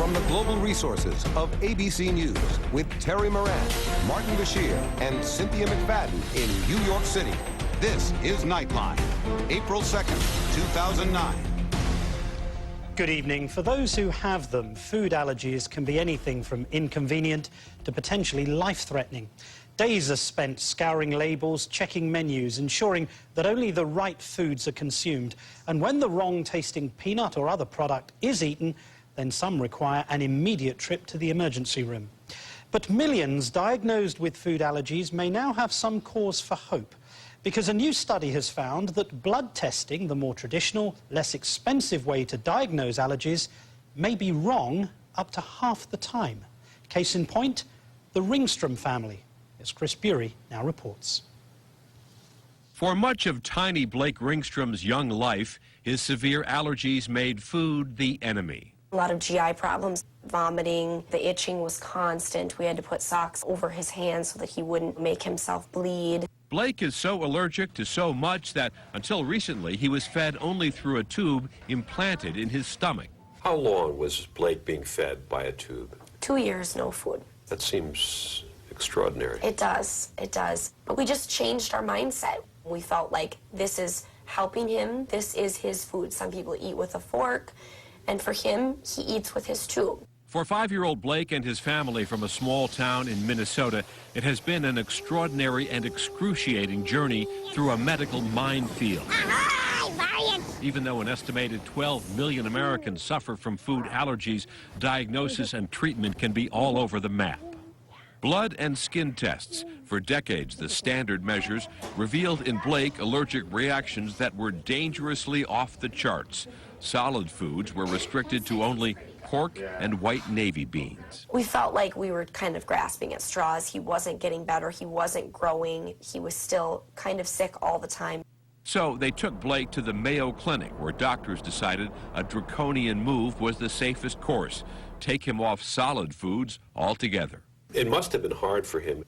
From the global resources of ABC News with Terry Moran, Martin Bashir, and Cynthia McFadden in New York City, this is Nightline, April 2nd, 2009. Good evening. For those who have them, food allergies can be anything from inconvenient to potentially life-threatening. Days are spent scouring labels, checking menus, ensuring that only the right foods are consumed. And when the wrong-tasting peanut or other product is eaten, then some require an immediate trip to the emergency room. But millions diagnosed with food allergies may now have some cause for hope, because a new study has found that blood testing, the more traditional, less expensive way to diagnose allergies, may be wrong up to half the time. Case in point, the Ringstrom family. As Chris Bury now reports. For much of tiny Blake Ringstrom's young life, his severe allergies made food the enemy. A lot of GI problems, vomiting, the itching was constant. We had to put socks over his hands so that he wouldn't make himself bleed. Blake is so allergic to so much that until recently he was fed only through a tube implanted in his stomach. How long was Blake being fed by a tube? 2 years, no food. That seems extraordinary. It does, it does. But we just changed our mindset. We felt like this is helping him, this is his food. Some people eat with a fork, and for him, he eats with his tube. For 5-year-old Blake and his family from a small town in Minnesota, it has been an extraordinary and excruciating journey through a medical minefield. Even though an estimated 12 million Americans suffer from food allergies, diagnosis and treatment can be all over the map. Blood and skin tests, for decades the standard measures, revealed in Blake allergic reactions that were dangerously off the charts. Solid foods were restricted to only pork and white navy beans. We felt like we were kind of grasping at straws. He wasn't getting better, he wasn't growing, he was still kind of sick all the time. So they took Blake to the Mayo Clinic, where doctors decided a draconian move was the safest course: take him off solid foods altogether. It must have been hard for him.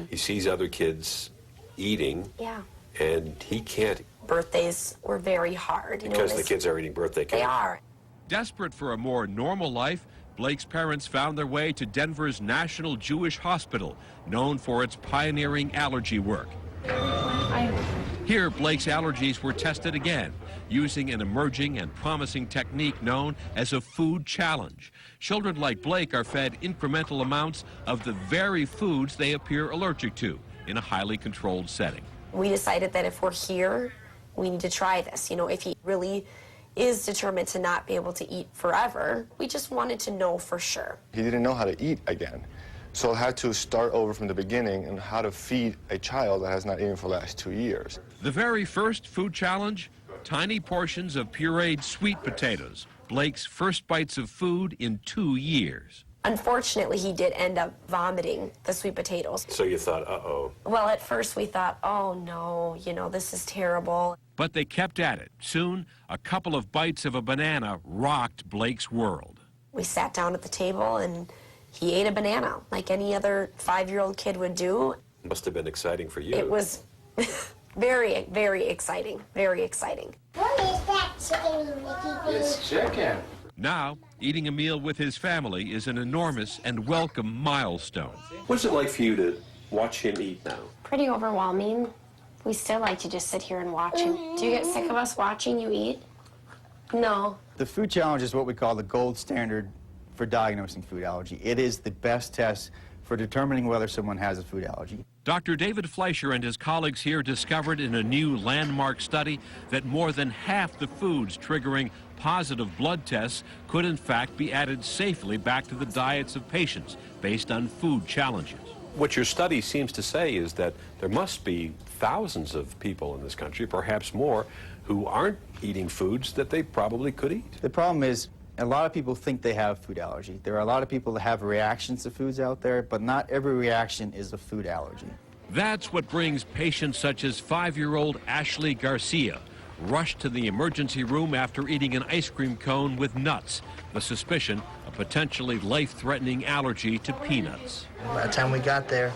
He sees other kids eating, and he can't. Birthdays were very hard. Because the kids are eating birthday cake. They are. Desperate for a more normal life, Blake's parents found their way to Denver's National Jewish Hospital, known for its pioneering allergy work. Here, Blake's allergies were tested again, using an emerging and promising technique known as a food challenge. Children like Blake are fed incremental amounts of the very foods they appear allergic to in a highly controlled setting. We decided that if we're here, we need to try this. You know, if he really is determined to not be able to eat forever, we just wanted to know for sure. He didn't know how to eat again. So I had to start over from the beginning and how to feed a child that has not eaten for the last 2 years. The very first food challenge, tiny portions of pureed sweet potatoes, Blake's first bites of food in 2 years. Unfortunately, he did end up vomiting the sweet potatoes. So you thought, uh-oh. Well, at first we thought, oh no, you know, this is terrible. But they kept at it. Soon, a couple of bites of a banana rocked Blake's world. We sat down at the table and he ate a banana like any other 5-year-old kid would do. Must have been exciting for you. It was very, very exciting, very exciting. What is that chicken, Mickey? It's chicken. Now, eating a meal with his family is an enormous and welcome milestone. What's it like for you to watch him eat now? Pretty overwhelming. We still like to just sit here and watch him. Do you get sick of us watching you eat? No. The food challenge is what we call the gold standard for diagnosing food allergy. It is the best test for determining whether someone has a food allergy. Dr. David Fleischer and his colleagues here discovered in a new landmark study that more than half the foods triggering positive blood tests could in fact be added safely back to the diets of patients based on food challenges. What your study seems to say is that there must be thousands of people in this country, perhaps more, who aren't eating foods that they probably could eat. The problem is a lot of people think they have food allergy. There are a lot of people that have reactions to foods out there, but not every reaction is a food allergy. That's what brings patients such as 5-year-old Ashley Garcia, rushed to the emergency room after eating an ice cream cone with nuts, the suspicion a potentially life-threatening allergy to peanuts. By the time we got there,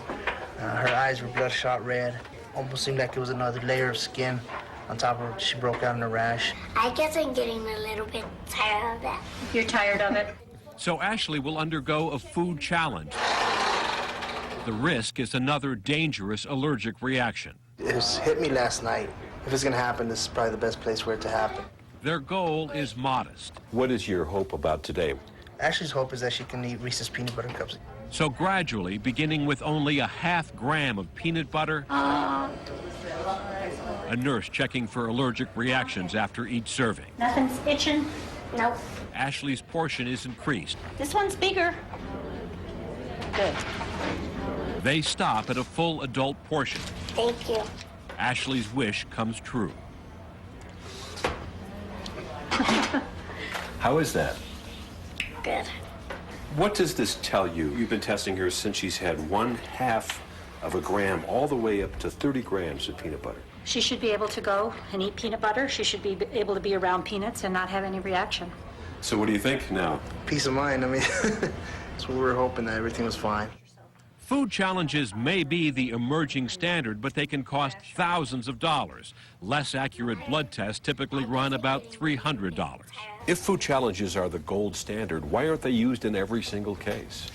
her eyes were bloodshot red. Almost seemed like it was another layer of skin on top of her. She broke out in a rash. I guess I'm getting a little bit tired of that. You're tired of it? So Ashley will undergo a food challenge. The risk is another dangerous allergic reaction. It hit me last night. If it's going to happen, this is probably the best place for it to happen. Their goal is modest. What is your hope about today? Ashley's hope is that she can eat Reese's peanut butter cups. So gradually, beginning with only a ½ gram of peanut butter, a nurse checking for allergic reactions after each serving. Nothing's itching? Nope. Ashley's portion is increased. This one's bigger. Good. They stop at a full adult portion. Thank you. Ashley's wish comes true. How is that? Good. What does this tell you? You've been testing her since she's had 1/2 of a gram all the way up to 30 grams of peanut butter. She should be able to go and eat peanut butter. She should be able to be around peanuts and not have any reaction. So what do you think now? Peace of mind. I mean, that's what we were hoping, that everything was fine. Food challenges may be the emerging standard, but they can cost thousands of dollars. Less accurate blood tests typically run about $300. If food challenges are the gold standard, why aren't they used in every single case?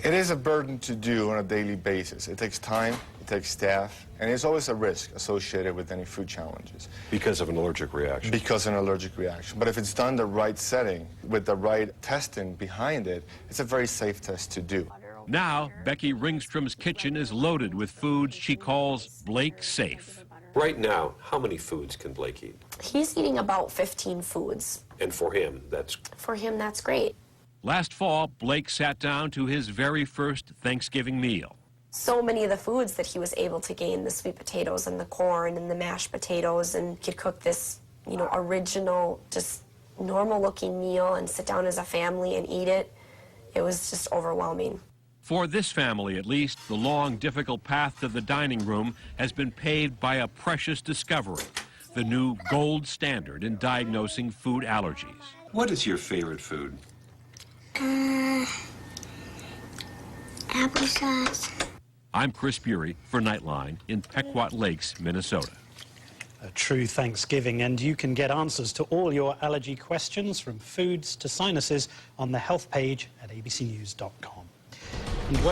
It is a burden to do on a daily basis. It takes time, it takes staff, and there's always a risk associated with any food challenges. Because of an allergic reaction? Because of an allergic reaction. But if it's done the right setting, with the right testing behind it, it's a very safe test to do. Now, Becky Ringstrom's kitchen is loaded with foods she calls Blake safe. Right now, how many foods can Blake eat? He's eating about 15 foods. And for him, that's... For him, that's great. Last fall, Blake sat down to his very first Thanksgiving meal. So many of the foods that he was able to gain, the sweet potatoes and the corn and the mashed potatoes, and could cook this, you know, original, just normal-looking meal and sit down as a family and eat it. It was just overwhelming. For this family, at least, the long, difficult path to the dining room has been paved by a precious discovery, the new gold standard in diagnosing food allergies. What is your favorite food? Applesauce. I'm Chris Bury for Nightline in Pequot Lakes, Minnesota. A true Thanksgiving, and you can get answers to all your allergy questions, from foods to sinuses, on the health page at abcnews.com. And when